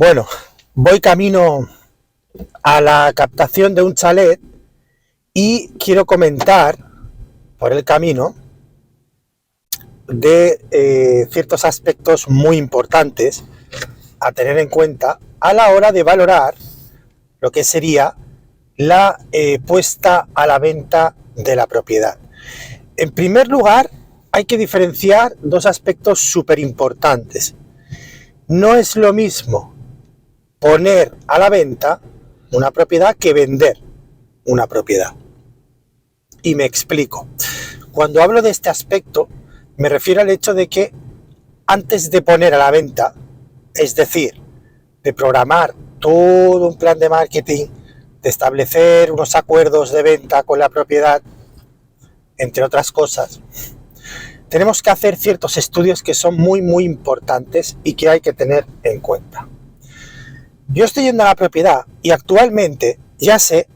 Bueno, voy camino a la captación de un chalet y quiero comentar por el camino de ciertos aspectos muy importantes a tener en cuenta a la hora de valorar lo que sería la puesta a la venta de la propiedad. En primer lugar, hay que diferenciar dos aspectos súper importantes. No es lo mismo poner a la venta una propiedad que vender una propiedad. Y me explico. Cuando hablo de este aspecto, me refiero al hecho de que antes de poner a la venta, es decir, de programar todo un plan de marketing, de establecer unos acuerdos de venta con la propiedad, entre otras cosas, tenemos que hacer ciertos estudios que son muy importantes y que hay que tener en cuenta. Yo estoy yendo a la propiedad y actualmente ya sé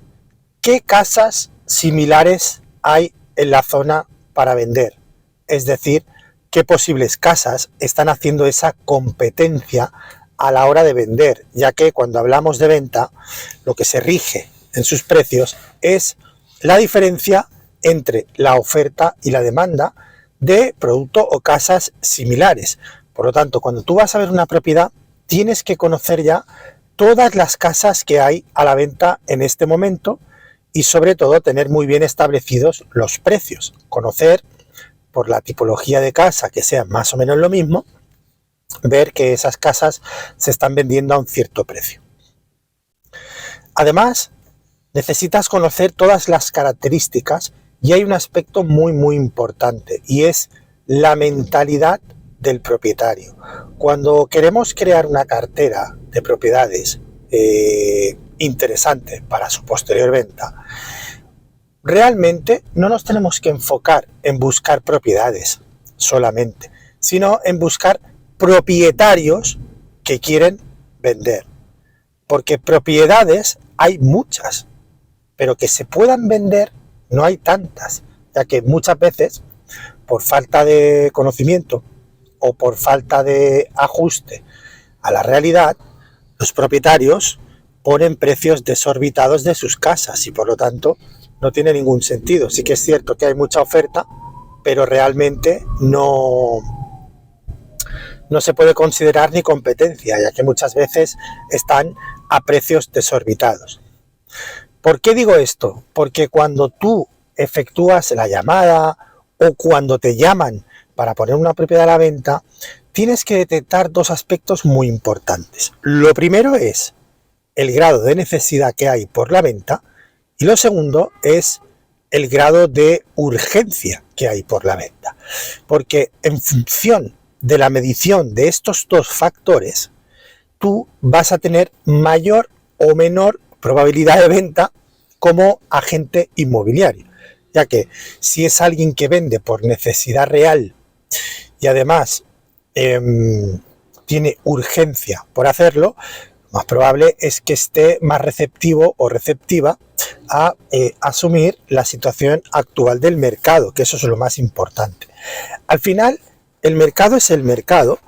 qué casas similares hay en la zona para vender. Es decir, qué posibles casas están haciendo esa competencia a la hora de vender, ya que cuando hablamos de venta, lo que se rige en sus precios es la diferencia entre la oferta y la demanda de producto o casas similares. Por lo tanto, cuando tú vas a ver una propiedad, tienes que conocer ya todas las casas que hay a la venta en este momento y sobre todo tener muy bien establecidos los precios, conocer por la tipología de casa que sea más o menos lo mismo, ver que esas casas se están vendiendo a un cierto precio. Además, necesitas conocer todas las características y hay un aspecto muy importante y es la mentalidad del propietario. Cuando queremos crear una cartera de propiedades interesante para su posterior venta, realmente no nos tenemos que enfocar en buscar propiedades solamente, sino en buscar propietarios que quieren vender. Porque propiedades hay muchas, pero que se puedan vender no hay tantas, ya que muchas veces, por falta de conocimiento o por falta de ajuste a la realidad, los propietarios ponen precios desorbitados de sus casas y por lo tanto no tiene ningún sentido. Sí que es cierto que hay mucha oferta, pero realmente no se puede considerar ni competencia, ya que muchas veces están a precios desorbitados. ¿Por qué digo esto? Porque cuando tú efectúas la llamada o cuando te llaman para poner una propiedad a la venta, tienes que detectar dos aspectos muy importantes. Lo primero es el grado de necesidad que hay por la venta y lo segundo es el grado de urgencia que hay por la venta. Porque en función de la medición de estos dos factores, tú vas a tener mayor o menor probabilidad de venta como agente inmobiliario, ya que si es alguien que vende por necesidad real y además tiene urgencia por hacerlo, lo más probable es que esté más receptivo o receptiva a asumir la situación actual del mercado, que eso es lo más importante. Al final, el mercado es el mercado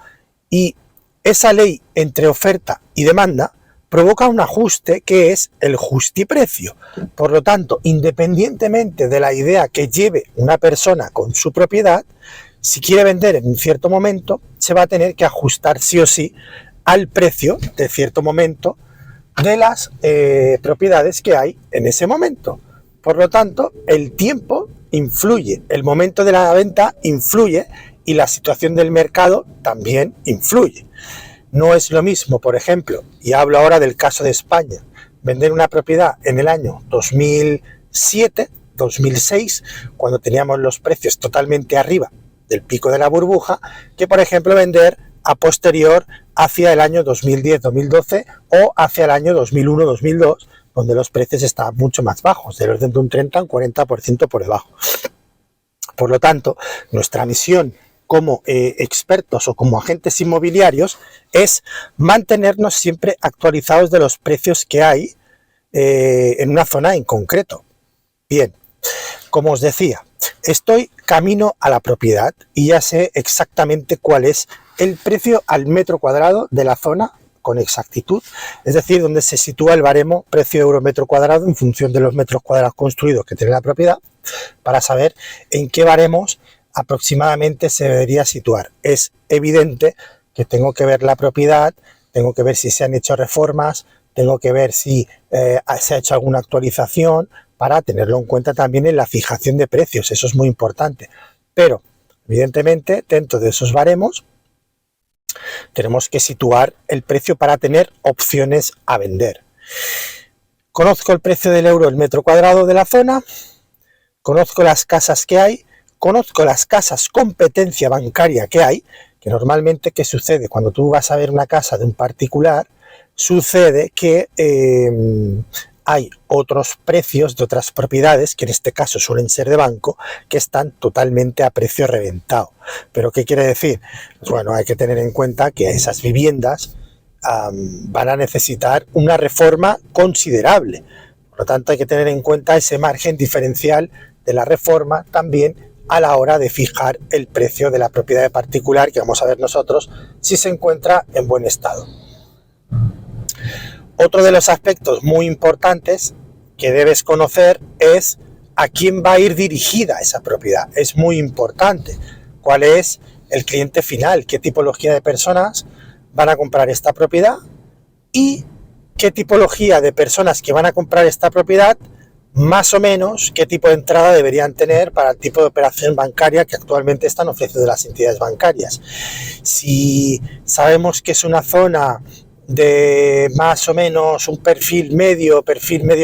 y esa ley entre oferta y demanda provoca un ajuste que es el justiprecio. Por lo tanto, independientemente de la idea que lleve una persona con su propiedad, si quiere vender en un cierto momento, se va a tener que ajustar sí o sí al precio de cierto momento de las propiedades que hay en ese momento. Por lo tanto, el tiempo influye, el momento de la venta influye y la situación del mercado también influye. No es lo mismo, por ejemplo, y hablo ahora del caso de España, vender una propiedad en el año 2007, 2006, cuando teníamos los precios totalmente arriba del pico de la burbuja, que por ejemplo vender a posterior hacia el año 2010, 2012 o hacia el año 2001, 2002, donde los precios estaban mucho más bajos, del orden de un 30 a un 40% por debajo. Por lo tanto, nuestra misión como expertos o como agentes inmobiliarios es mantenernos siempre actualizados de los precios que hay en una zona en concreto. Bien, como os decía, estoy camino a la propiedad y ya sé exactamente cuál es el precio al metro cuadrado de la zona con exactitud, es decir, donde se sitúa el baremo precio euro metro cuadrado en función de los metros cuadrados construidos que tiene la propiedad, para saber en qué baremos aproximadamente se debería situar. Es evidente que tengo que ver la propiedad, tengo que ver si se han hecho reformas, tengo que ver si se ha hecho alguna actualización, para tenerlo en cuenta también en la fijación de precios. Eso es muy importante. Pero, evidentemente, dentro de esos baremos, tenemos que situar el precio para tener opciones a vender. Conozco el precio del euro el metro cuadrado de la zona, conozco las casas que hay, conozco las casas competencia bancaria que hay, que normalmente, ¿qué sucede? Cuando tú vas a ver una casa de un particular, sucede que hay otros precios de otras propiedades, que en este caso suelen ser de banco, que están totalmente a precio reventado. ¿Pero qué quiere decir? Pues bueno, hay que tener en cuenta que esas viviendas van a necesitar una reforma considerable. Por lo tanto, hay que tener en cuenta ese margen diferencial de la reforma también a la hora de fijar el precio de la propiedad de particular, que vamos a ver nosotros si se encuentra en buen estado. Otro de los aspectos muy importantes que debes conocer es a quién va a ir dirigida esa propiedad. Es muy importante cuál es el cliente final, qué tipología de personas van a comprar esta propiedad y qué tipología de personas que van a comprar esta propiedad, más o menos qué tipo de entrada deberían tener para el tipo de operación bancaria que actualmente están ofreciendo las entidades bancarias. Si sabemos que es una zona de más o menos un perfil medio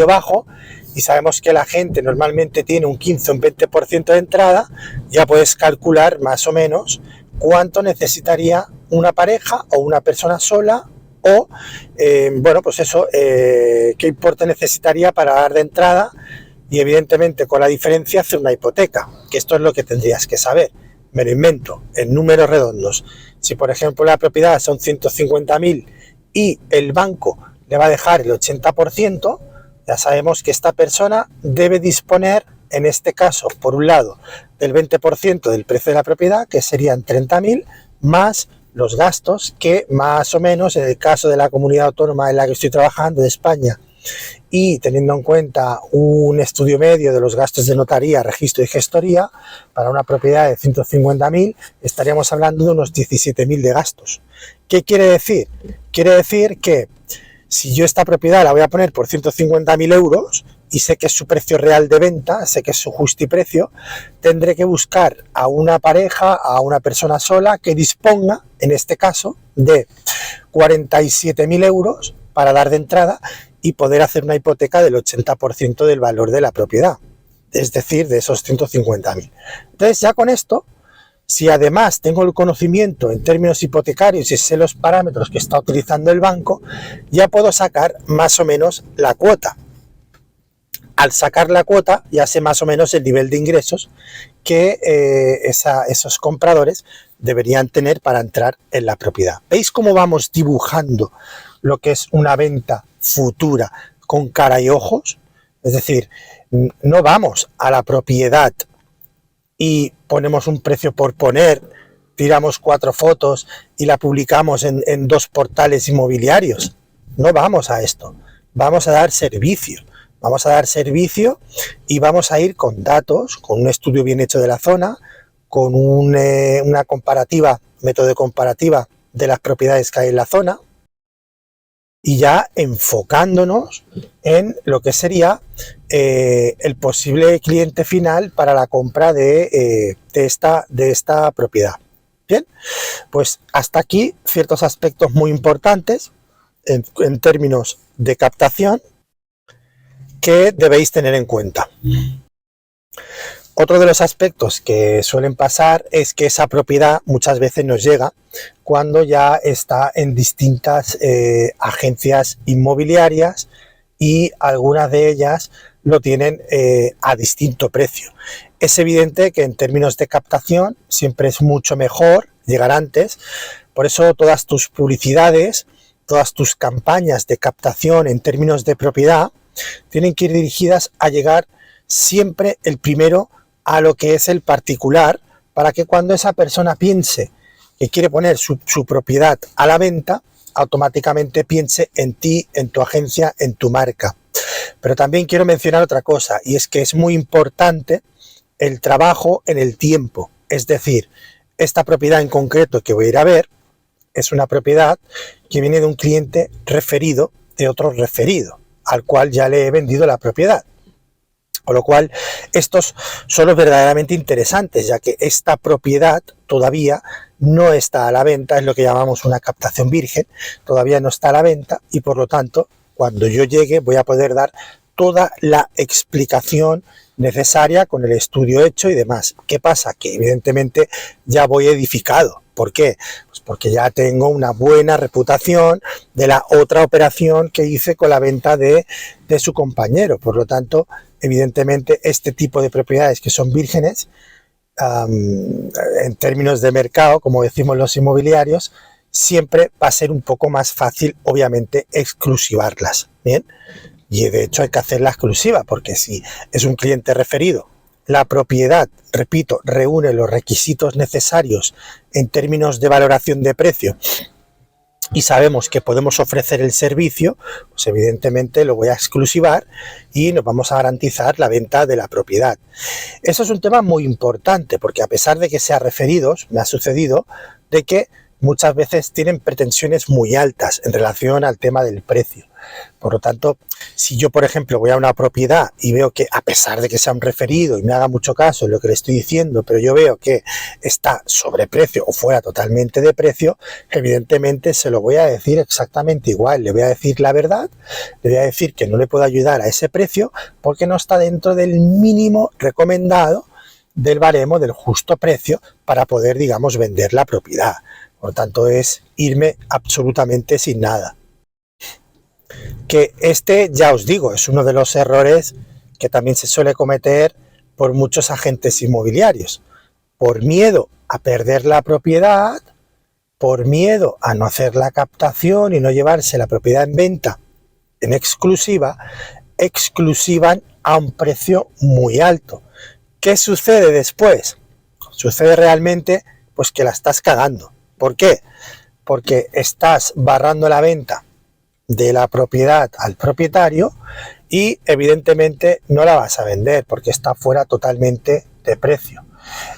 bajo, y sabemos que la gente normalmente tiene un 15 o un 20% de entrada, ya puedes calcular más o menos cuánto necesitaría una pareja o una persona sola, o bueno, pues eso, qué importe necesitaría para dar de entrada, y evidentemente con la diferencia hacer una hipoteca, que esto es lo que tendrías que saber. Me lo invento en números redondos. Si por ejemplo la propiedad son 150.000 y el banco le va a dejar el 80%, ya sabemos que esta persona debe disponer, en este caso, por un lado, del 20% del precio de la propiedad, que serían 30.000, más los gastos que más o menos, en el caso de la comunidad autónoma en la que estoy trabajando, de España, y teniendo en cuenta un estudio medio de los gastos de notaría, registro y gestoría, para una propiedad de 150.000 estaríamos hablando de unos 17.000 de gastos. ¿Qué quiere decir? Quiere decir que si yo esta propiedad la voy a poner por 150.000 euros y sé que es su precio real de venta, sé que es su justiprecio, tendré que buscar a una pareja, a una persona sola que disponga, en este caso, de 47.000 euros para dar de entrada y poder hacer una hipoteca del 80% del valor de la propiedad, es decir, de esos 150.000. Entonces, ya con esto, si además tengo el conocimiento en términos hipotecarios y sé los parámetros que está utilizando el banco, ya puedo sacar más o menos la cuota. Al sacar la cuota, ya sé más o menos el nivel de ingresos que esos compradores deberían tener para entrar en la propiedad. ¿Veis cómo vamos dibujando lo que es una venta futura con cara y ojos? Es decir, no vamos a la propiedad y ponemos un precio por poner, tiramos 4 fotos y la publicamos en 2 portales inmobiliarios. No vamos a esto, vamos a dar servicio. Vamos a dar servicio y vamos a ir con datos, con un estudio bien hecho de la zona, con una comparativa, método de comparativa de las propiedades que hay en la zona, y ya enfocándonos en lo que sería el posible cliente final para la compra de esta propiedad. Bien, pues hasta aquí ciertos aspectos muy importantes en términos de captación que debéis tener en cuenta. Otro de los aspectos que suelen pasar es que esa propiedad muchas veces nos llega cuando ya está en distintas agencias inmobiliarias y algunas de ellas lo tienen a distinto precio. Es evidente que en términos de captación siempre es mucho mejor llegar antes, por eso todas tus publicidades, todas tus campañas de captación en términos de propiedad tienen que ir dirigidas a llegar siempre el primero a lo que es el particular, para que cuando esa persona piense que quiere poner su propiedad a la venta, automáticamente piense en ti, en tu agencia, en tu marca. Pero también quiero mencionar otra cosa, y es que es muy importante el trabajo en el tiempo. Es decir, esta propiedad en concreto que voy a ir a ver es una propiedad que viene de un cliente referido de otro referido, al cual ya le he vendido la propiedad. Con lo cual, estos son los verdaderamente interesantes, ya que esta propiedad todavía no está a la venta, es lo que llamamos una captación virgen, todavía no está a la venta y por lo tanto, cuando yo llegue voy a poder dar toda la explicación necesaria con el estudio hecho y demás. ¿Qué pasa? Que evidentemente ya voy edificado. ¿Por qué? Pues porque ya tengo una buena reputación de la otra operación que hice con la venta de su compañero. Por lo tanto, evidentemente este tipo de propiedades que son vírgenes, en términos de mercado, como decimos los inmobiliarios, siempre va a ser un poco más fácil, obviamente, exclusivarlas. ¿Bien? Y de hecho hay que hacer la exclusiva, porque si es un cliente referido, la propiedad, repito, reúne los requisitos necesarios en términos de valoración de precio y sabemos que podemos ofrecer el servicio, pues evidentemente lo voy a exclusivar y nos vamos a garantizar la venta de la propiedad. Eso es un tema muy importante, porque a pesar de que sea referidos, me ha sucedido de que muchas veces tienen pretensiones muy altas en relación al tema del precio. Por lo tanto, si yo, por ejemplo, voy a una propiedad y veo que, a pesar de que sea un referido y me haga mucho caso en lo que le estoy diciendo, pero yo veo que está sobreprecio o fuera totalmente de precio, evidentemente se lo voy a decir exactamente igual. Le voy a decir la verdad, le voy a decir que no le puedo ayudar a ese precio porque no está dentro del mínimo recomendado del baremo del justo precio para poder, digamos, vender la propiedad. Por lo tanto, es irme absolutamente sin nada. Que ya os digo, es uno de los errores que también se suele cometer por muchos agentes inmobiliarios. Por miedo a perder la propiedad, por miedo a no hacer la captación y no llevarse la propiedad en venta en exclusiva, exclusivan a un precio muy alto. ¿Qué sucede después? Sucede realmente pues que la estás cagando. ¿Por qué? Porque estás barrando la venta de la propiedad al propietario y evidentemente no la vas a vender porque está fuera totalmente de precio.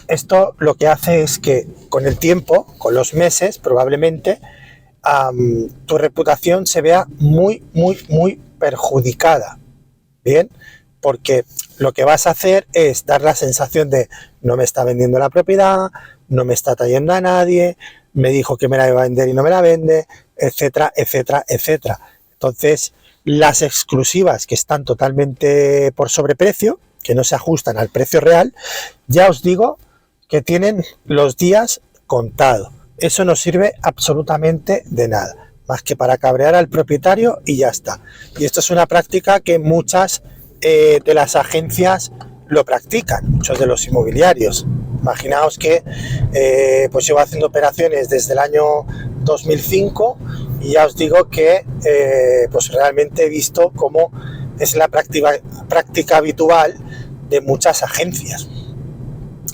Esto lo que hace es que con el tiempo, con los meses, probablemente tu reputación se vea muy perjudicada. Bien, porque lo que vas a hacer es dar la sensación de no me está vendiendo la propiedad, no me está trayendo a nadie, me dijo que me la iba a vender y no me la vende, etcétera, etcétera, etcétera. Entonces, las exclusivas que están totalmente por sobreprecio, que no se ajustan al precio real, ya os digo que tienen los días contados. Eso no sirve absolutamente de nada, más que para cabrear al propietario y ya está. Y esto es una práctica que muchas de las agencias lo practican, muchos de los inmobiliarios. Imaginaos que pues llevo haciendo operaciones desde el año 2005 y ya os digo que pues realmente he visto cómo es la práctica habitual de muchas agencias.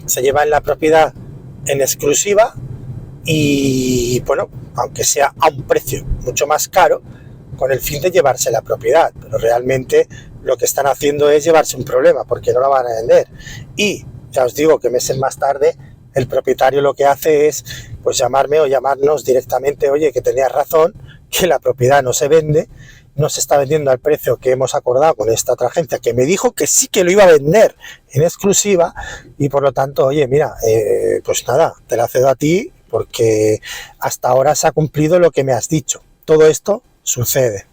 Se llevan la propiedad en exclusiva y bueno, aunque sea a un precio mucho más caro, con el fin de llevarse la propiedad, pero realmente lo que están haciendo es llevarse un problema porque no la van a vender. Y ya os digo que meses más tarde el propietario lo que hace es pues llamarme o llamarnos directamente, oye, que tenías razón, que la propiedad no se vende, no se está vendiendo al precio que hemos acordado con esta otra agencia, que me dijo que sí que lo iba a vender en exclusiva y por lo tanto, oye, mira, pues nada, te la cedo a ti porque hasta ahora se ha cumplido lo que me has dicho. Todo esto sucede.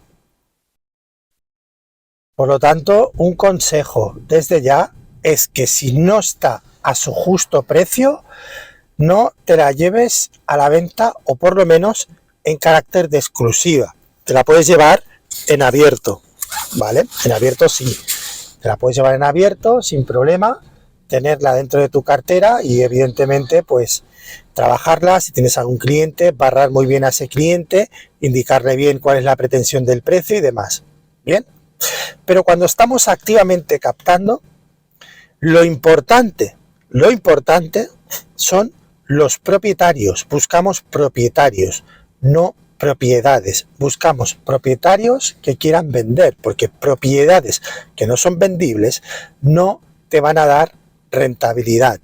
Por lo tanto, un consejo desde ya es que si no está a su justo precio, no te la lleves a la venta o por lo menos en carácter de exclusiva. Te la puedes llevar en abierto, ¿vale? En abierto sí. Te la puedes llevar en abierto sin problema, tenerla dentro de tu cartera y evidentemente pues trabajarla. Si tienes algún cliente, barrar muy bien a ese cliente, indicarle bien cuál es la pretensión del precio y demás. ¿Bien? Pero cuando estamos activamente captando, lo importante son los propietarios. Buscamos propietarios, no propiedades, buscamos propietarios que quieran vender, porque propiedades que no son vendibles no te van a dar rentabilidad,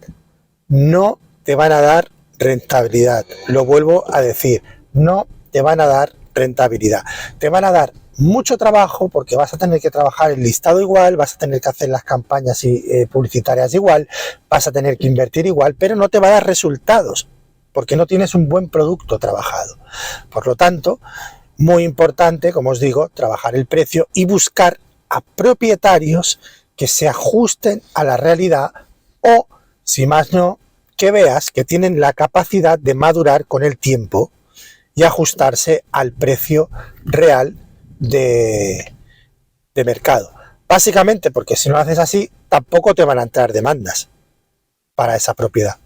no te van a dar rentabilidad, lo vuelvo a decir, no te van a dar rentabilidad, te van a dar mucho trabajo porque vas a tener que trabajar el listado igual, vas a tener que hacer las campañas publicitarias igual, vas a tener que invertir igual, pero no te va a dar resultados porque no tienes un buen producto trabajado. Por lo tanto, muy importante, como os digo, trabajar el precio y buscar a propietarios que se ajusten a la realidad o, si más no, que veas que tienen la capacidad de madurar con el tiempo y ajustarse al precio real de mercado. Básicamente porque si no lo haces así, tampoco te van a entrar demandas para esa propiedad.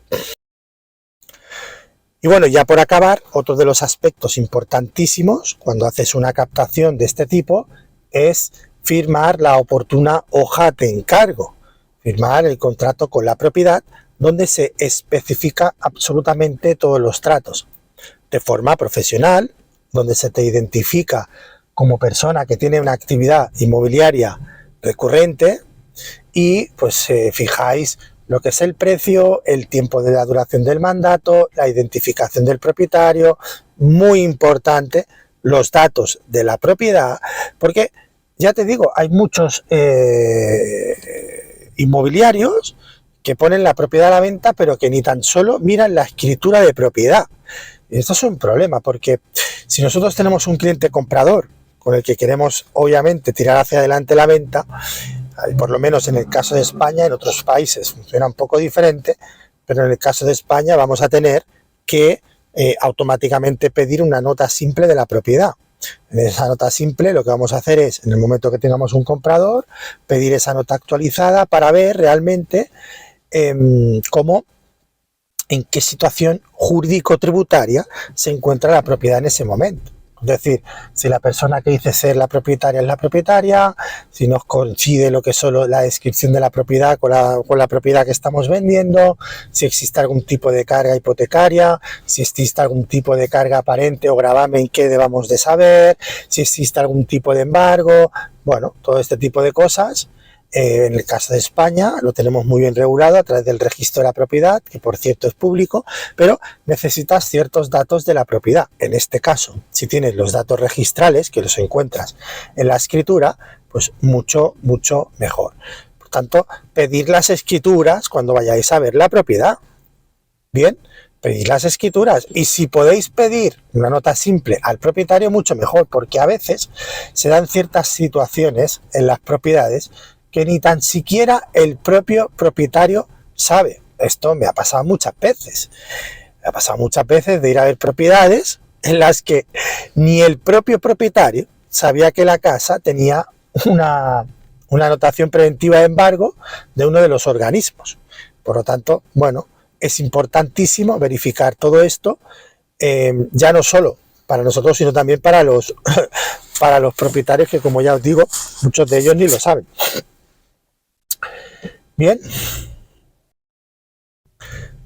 Y bueno, ya por acabar, otro de los aspectos importantísimos cuando haces una captación de este tipo es firmar la oportuna hoja de encargo, firmar el contrato con la propiedad donde se especifica absolutamente todos los tratos, de forma profesional, donde se te identifica como persona que tiene una actividad inmobiliaria recurrente y pues fijáis lo que es el precio, el tiempo de la duración del mandato, la identificación del propietario, muy importante, los datos de la propiedad, porque ya te digo, hay muchos inmobiliarios que ponen la propiedad a la venta, pero que ni tan solo miran la escritura de propiedad. Y esto es un problema, porque si nosotros tenemos un cliente comprador con el que queremos, obviamente, tirar hacia adelante la venta, por lo menos en el caso de España, en otros países funciona un poco diferente, pero en el caso de España vamos a tener que automáticamente pedir una nota simple de la propiedad. En esa nota simple lo que vamos a hacer es, en el momento que tengamos un comprador, pedir esa nota actualizada para ver realmente en qué situación jurídico-tributaria se encuentra la propiedad en ese momento. Es decir, si la persona que dice ser la propietaria es la propietaria, si nos coincide lo que es solo la descripción de la propiedad con la propiedad que estamos vendiendo, si existe algún tipo de carga hipotecaria, si existe algún tipo de carga aparente o gravamen que debamos de saber, si existe algún tipo de embargo, bueno, todo este tipo de cosas. En el caso de España lo tenemos muy bien regulado a través del registro de la propiedad, que por cierto es público, pero necesitas ciertos datos de la propiedad. En este caso, si tienes los datos registrales, que los encuentras en la escritura, pues mucho mejor. Por tanto, pedir las escrituras cuando vayáis a ver la propiedad. Bien, pedid las escrituras, y si podéis pedir una nota simple al propietario, mucho mejor, porque a veces se dan ciertas situaciones en las propiedades que ni tan siquiera el propio propietario sabe. Esto me ha pasado muchas veces. Me ha pasado muchas veces de ir a ver propiedades en las que ni el propio propietario sabía que la casa tenía una anotación preventiva de embargo de uno de los organismos. Por lo tanto, bueno, es importantísimo verificar todo esto, ya no solo para nosotros, sino también para los propietarios, que, como ya os digo, muchos de ellos ni lo saben. Bien,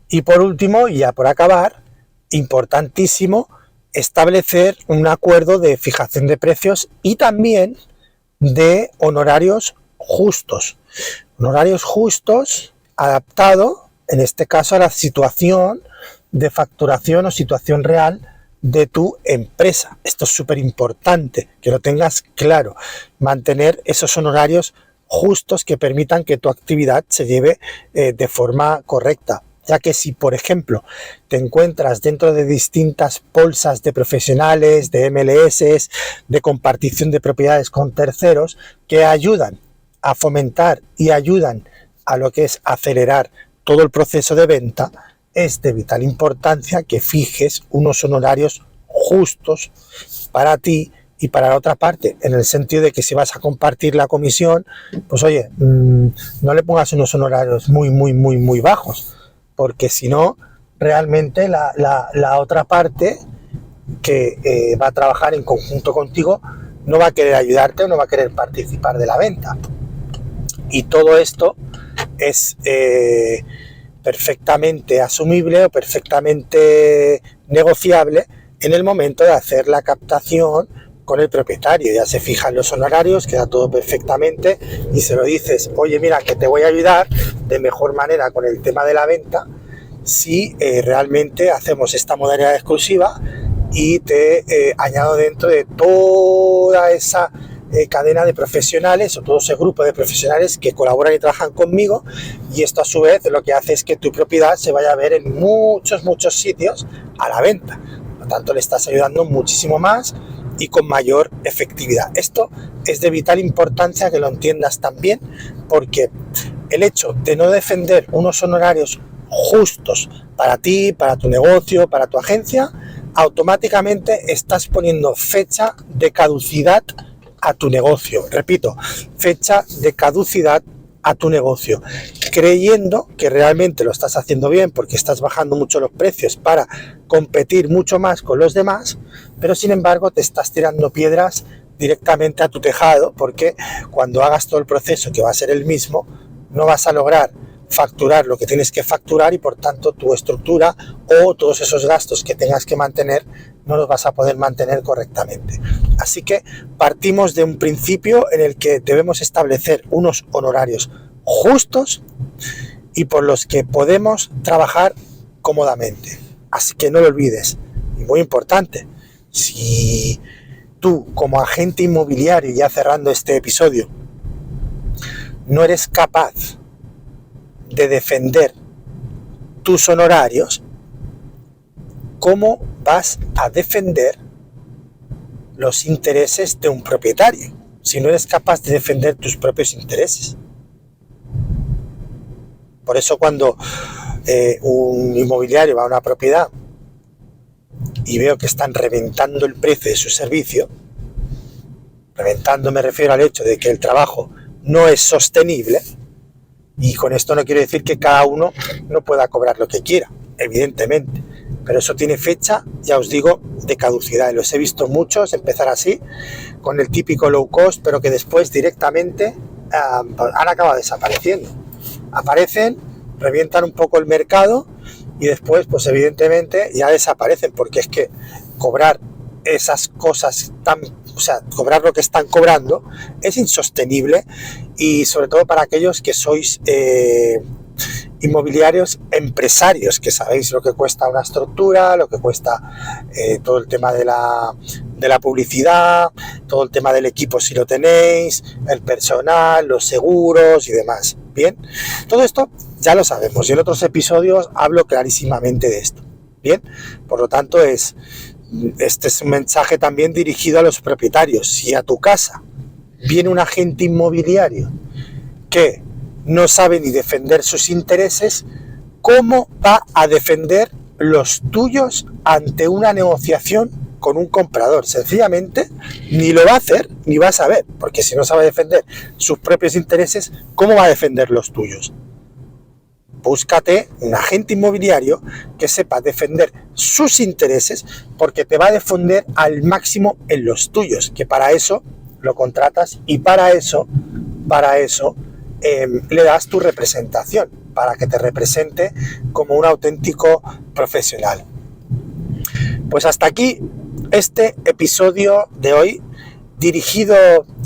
y por último, y ya por acabar, importantísimo establecer un acuerdo de fijación de precios y también de honorarios justos. Honorarios justos adaptado, en este caso, a la situación de facturación o situación real de tu empresa. Esto es súper importante, que lo tengas claro. Mantener esos honorarios justos que permitan que tu actividad se lleve de forma correcta, ya que si, por ejemplo, te encuentras dentro de distintas bolsas de profesionales, de MLS, de compartición de propiedades con terceros, que ayudan a fomentar y ayudan a lo que es acelerar todo el proceso de venta, es de vital importancia que fijes unos honorarios justos para ti y para la otra parte, en el sentido de que si vas a compartir la comisión, pues oye, no le pongas unos honorarios muy bajos, porque si no, realmente la otra parte que va a trabajar en conjunto contigo no va a querer ayudarte o no va a querer participar de la venta. Y todo esto es perfectamente asumible o perfectamente negociable en el momento de hacer la captación con el propietario. Ya se fijan los honorarios, queda todo perfectamente y se lo dices, oye, mira, que te voy a ayudar de mejor manera con el tema de la venta si realmente hacemos esta modalidad exclusiva y te añado dentro de toda esa cadena de profesionales o todo ese grupo de profesionales que colaboran y trabajan conmigo, y esto a su vez lo que hace es que tu propiedad se vaya a ver en muchos sitios a la venta. Por lo tanto, le estás ayudando muchísimo más y con mayor efectividad. Esto es de vital importancia que lo entiendas también, porque el hecho de no defender unos honorarios justos para ti, para tu negocio, para tu agencia, automáticamente estás poniendo fecha de caducidad a tu negocio. Repito, fecha de caducidad a tu negocio, creyendo que realmente lo estás haciendo bien porque estás bajando mucho los precios para competir mucho más con los demás, pero sin embargo te estás tirando piedras directamente a tu tejado, porque cuando hagas todo el proceso, que va a ser el mismo, no vas a lograr facturar lo que tienes que facturar y por tanto tu estructura o todos esos gastos que tengas que mantener no los vas a poder mantener correctamente. Así que partimos de un principio en el que debemos establecer unos honorarios justos y por los que podemos trabajar cómodamente. Así que no lo olvides. Y muy importante, si tú como agente inmobiliario, ya cerrando este episodio, no eres capaz de defender tus honorarios, ¿cómo vas a defender los intereses de un propietario si no eres capaz de defender tus propios intereses? Por eso cuando un inmobiliario va a una propiedad y veo que están reventando el precio de su servicio, reventando me refiero al hecho de que el trabajo no es sostenible, y con esto no quiero decir que cada uno no pueda cobrar lo que quiera, evidentemente, pero eso tiene fecha, ya os digo, de caducidad. Y los he visto muchos empezar así, con el típico low cost, pero que después directamente han acabado desapareciendo. Aparecen, revientan un poco el mercado y después, pues evidentemente, ya desaparecen, porque es que cobrar esas cosas cobrar lo que están cobrando es insostenible, y sobre todo para aquellos que sois inmobiliarios empresarios, que sabéis lo que cuesta una estructura, lo que cuesta todo el tema de la publicidad, todo el tema del equipo si lo tenéis, el personal, los seguros y demás. Bien, todo esto ya lo sabemos y en otros episodios hablo clarísimamente de esto. Bien, por lo tanto este es un mensaje también dirigido a los propietarios. Si a tu casa viene un agente inmobiliario que no sabe ni defender sus intereses, ¿cómo va a defender los tuyos ante una negociación con un comprador? Sencillamente ni lo va a hacer ni va a saber, porque si no sabe defender sus propios intereses, ¿cómo va a defender los tuyos? Búscate un agente inmobiliario que sepa defender sus intereses, porque te va a defender al máximo en los tuyos, que para eso lo contratas y para eso le das tu representación, para que te represente como un auténtico profesional. Pues hasta aquí este episodio de hoy, dirigido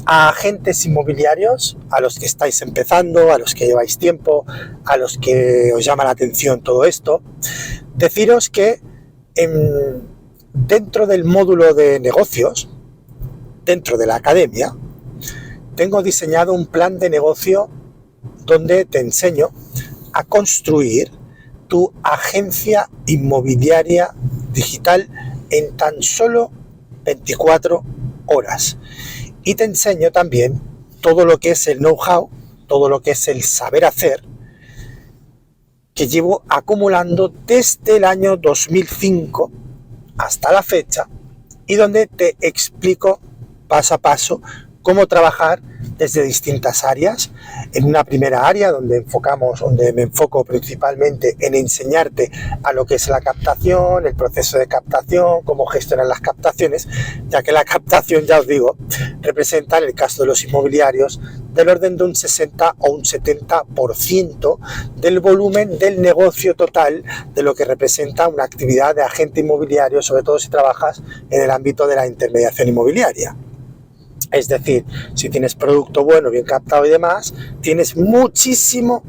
a agentes inmobiliarios, a los que estáis empezando, a los que lleváis tiempo, a los que os llama la atención todo esto. Deciros que dentro del módulo de negocios, dentro de la academia, tengo diseñado un plan de negocio donde te enseño a construir tu agencia inmobiliaria digital en tan solo 24 horas. Y te enseño también todo lo que es el know-how, todo lo que es el saber hacer, que llevo acumulando desde el año 2005 hasta la fecha, y donde te explico paso a paso cómo trabajar desde distintas áreas en una primera área donde me enfoco principalmente en enseñarte a lo que es la captación, el proceso de captación, cómo gestionar las captaciones, ya que la captación, ya os digo, representa en el caso de los inmobiliarios del orden de un 60 o un 70% del volumen del negocio total de lo que representa una actividad de agente inmobiliario, sobre todo si trabajas en el ámbito de la intermediación inmobiliaria. Es decir, si tienes producto bueno, bien captado y demás, tienes muchísimo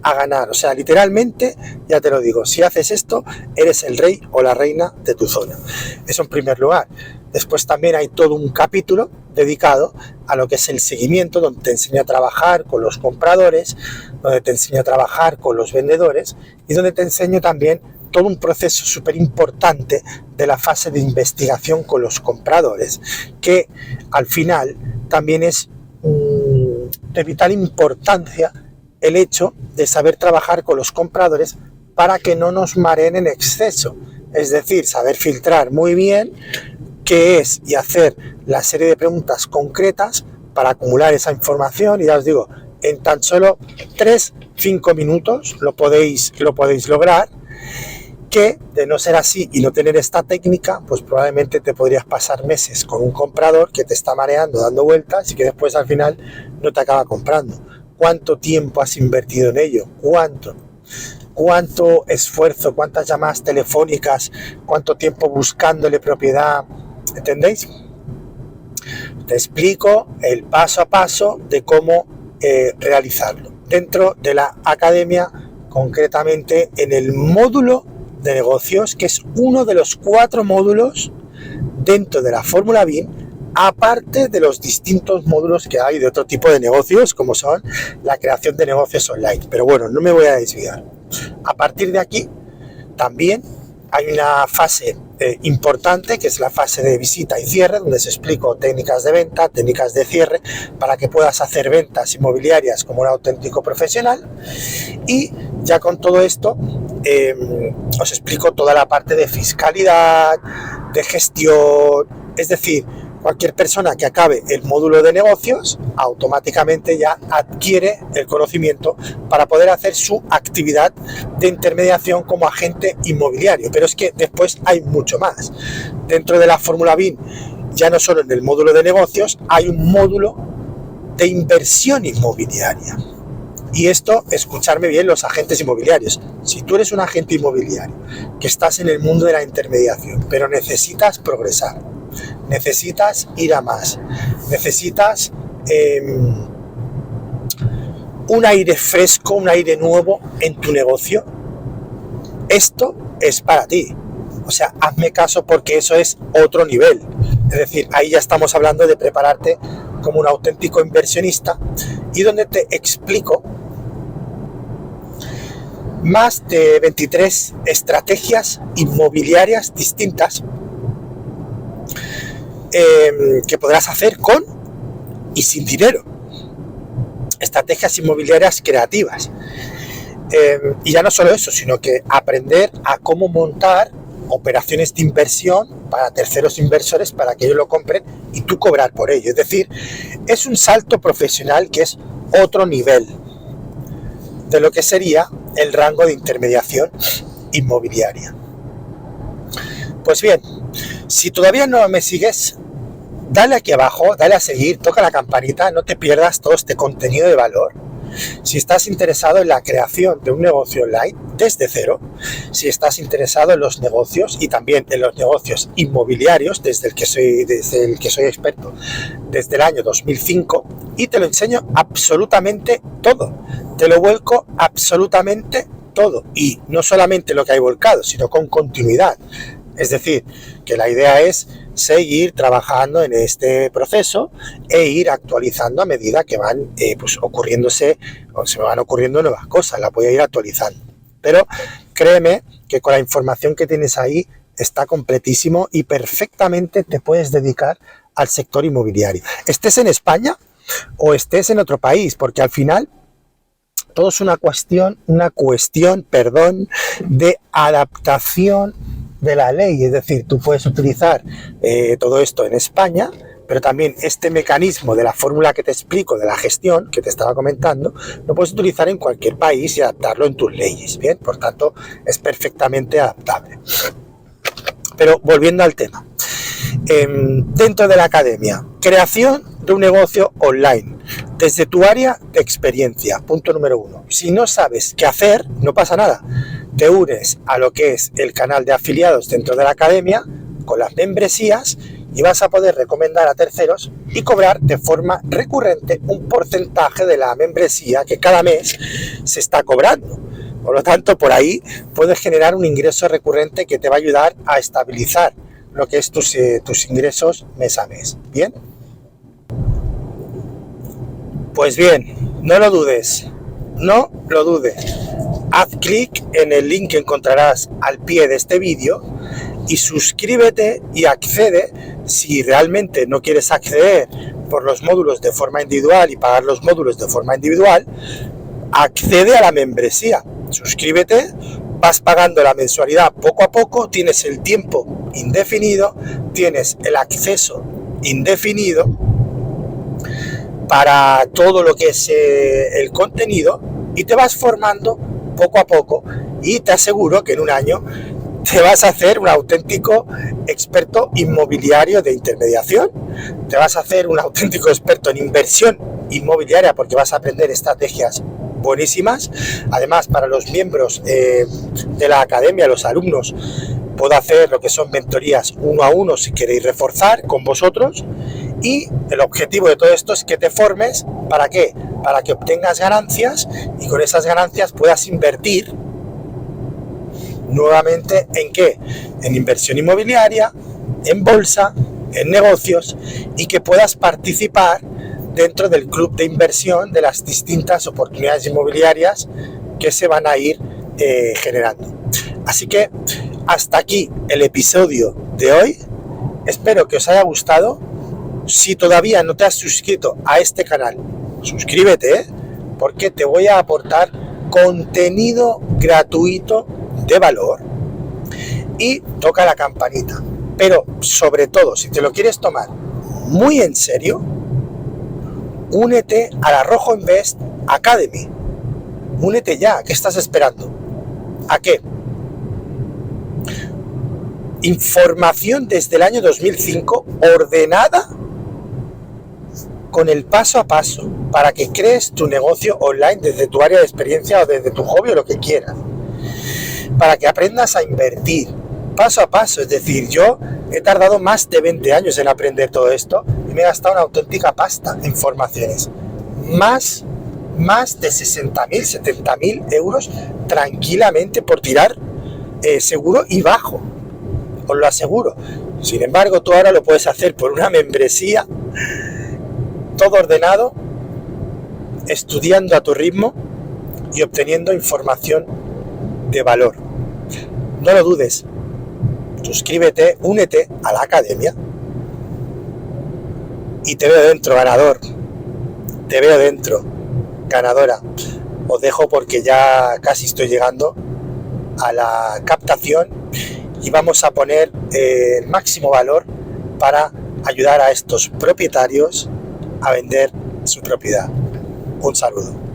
a ganar. O sea, literalmente, ya te lo digo, si haces esto, eres el rey o la reina de tu zona. Eso en primer lugar. Después también hay todo un capítulo dedicado a lo que es el seguimiento, donde te enseño a trabajar con los compradores, donde te enseño a trabajar con los vendedores y donde te enseño también todo un proceso súper importante de la fase de investigación con los compradores, que al final también es de vital importancia el hecho de saber trabajar con los compradores para que no nos mareen en exceso, es decir, saber filtrar muy bien qué es y hacer la serie de preguntas concretas para acumular esa información. Y ya os digo, en tan solo 3-5 minutos lo podéis lograr, que de no ser así y no tener esta técnica, pues probablemente te podrías pasar meses con un comprador que te está mareando, dando vueltas y que después al final no te acaba comprando. ¿Cuánto tiempo has invertido en ello? ¿Cuánto esfuerzo? ¿Cuántas llamadas telefónicas? ¿Cuánto tiempo buscándole propiedad? ¿Entendéis? Te explico el paso a paso de cómo realizarlo dentro de la academia, concretamente en el módulo de negocios, que es uno de los 4 módulos dentro de la Fórmula BIM, aparte de los distintos módulos que hay de otro tipo de negocios, como son la creación de negocios online. Pero bueno, no me voy a desviar. A partir de aquí también hay una fase importante, que es la fase de visita y cierre, donde os explico técnicas de venta, técnicas de cierre, para que puedas hacer ventas inmobiliarias como un auténtico profesional. Y ya con todo esto os explico toda la parte de fiscalidad, de gestión, es decir, cualquier persona que acabe el módulo de negocios automáticamente ya adquiere el conocimiento para poder hacer su actividad de intermediación como agente inmobiliario. Pero es que después hay mucho más. Dentro de la Fórmula BIM, ya no solo en el módulo de negocios, hay un módulo de inversión inmobiliaria. Y esto, escucharme bien los agentes inmobiliarios. Si tú eres un agente inmobiliario que estás en el mundo de la intermediación, pero necesitas progresar, necesitas ir a más, necesitas un aire fresco, un aire nuevo en tu negocio, esto es para ti. O sea, hazme caso, porque eso es otro nivel. Es decir, ahí ya estamos hablando de prepararte como un auténtico inversionista, y donde te explico más de 23 estrategias inmobiliarias distintas que podrás hacer con y sin dinero. Estrategias inmobiliarias creativas. Y ya no solo eso, sino que aprender a cómo montar operaciones de inversión para terceros inversores, para que ellos lo compren y tú cobrar por ello. Es decir, es un salto profesional que es otro nivel de lo que sería el rango de intermediación inmobiliaria. Pues bien, si todavía no me sigues, dale aquí abajo, dale a seguir, toca la campanita, no te pierdas todo este contenido de valor. Si estás interesado en la creación de un negocio online desde cero, si estás interesado en los negocios y también en los negocios inmobiliarios, desde el que soy experto desde el año 2005, y te lo enseño absolutamente todo, te lo vuelco absolutamente todo, y no solamente lo que hay volcado, sino con continuidad. Es decir, que la idea es seguir trabajando en este proceso e ir actualizando a medida que van ocurriéndose, o se me van ocurriendo nuevas cosas, las voy a ir actualizando. Pero créeme que con la información que tienes ahí está completísimo y perfectamente te puedes dedicar al sector inmobiliario. Estés en España o estés en otro país, porque al final todo es una cuestión de adaptación de la ley. Es decir, tú puedes utilizar todo esto en España, pero también este mecanismo de la fórmula que te explico, de la gestión que te estaba comentando, lo puedes utilizar en cualquier país y adaptarlo en tus leyes, ¿bien? Por tanto, es perfectamente adaptable. Pero volviendo al tema, dentro de la academia, creación de un negocio online, desde tu área de experiencia, punto número 1. Si no sabes qué hacer, no pasa nada, te unes a lo que es el canal de afiliados dentro de la academia, con las membresías, y vas a poder recomendar a terceros y cobrar de forma recurrente un porcentaje de la membresía que cada mes se está cobrando. Por lo tanto, por ahí puedes generar un ingreso recurrente que te va a ayudar a estabilizar lo que es tus ingresos mes a mes. ¿Bien? Pues bien, no lo dudes, no lo dudes. Haz clic en el link que encontrarás al pie de este vídeo y suscríbete y accede. Si realmente no quieres acceder por los módulos de forma individual y pagar los módulos de forma individual, accede a la membresía, suscríbete, vas pagando la mensualidad poco a poco, tienes el tiempo indefinido, tienes el acceso indefinido para todo lo que es el contenido y te vas formando poco a poco y te aseguro que en un año te vas a hacer un auténtico experto inmobiliario de intermediación, te vas a hacer un auténtico experto en inversión inmobiliaria porque vas a aprender estrategias buenísimas. Además, para los miembros de la academia, los alumnos, puedo hacer lo que son mentorías 1 a 1 si queréis reforzar con vosotros, y el objetivo de todo esto es que te formes. ¿Para qué? Para que obtengas ganancias y con esas ganancias puedas invertir nuevamente ¿en qué? En inversión inmobiliaria, en bolsa, en negocios, y que puedas participar dentro del club de inversión de las distintas oportunidades inmobiliarias que se van a ir generando. Así que hasta aquí el episodio de hoy. Espero que os haya gustado. Si todavía no te has suscrito a este canal, suscríbete, porque te voy a aportar contenido gratuito de valor, y toca la campanita. Pero sobre todo, si te lo quieres tomar muy en serio, únete a la Rojo Invest Academy. Únete ya. ¿Qué estás esperando? ¿A qué? Información desde el año 2005 ordenada con el paso a paso para que crees tu negocio online desde tu área de experiencia o desde tu hobby o lo que quieras, para que aprendas a invertir paso a paso. Es decir, yo he tardado más de 20 años en aprender todo esto y me he gastado una auténtica pasta en formaciones, más de 60.000, 70.000 euros tranquilamente por tirar seguro y bajo, os lo aseguro. Sin embargo, tú ahora lo puedes hacer por una membresía, todo ordenado, estudiando a tu ritmo y obteniendo información de valor. No lo dudes, suscríbete, únete a la academia y te veo dentro, ganador, te veo dentro, ganadora. Os dejo porque ya casi estoy llegando a la captación y vamos a poner el máximo valor para ayudar a estos propietarios a vender su propiedad. Un saludo.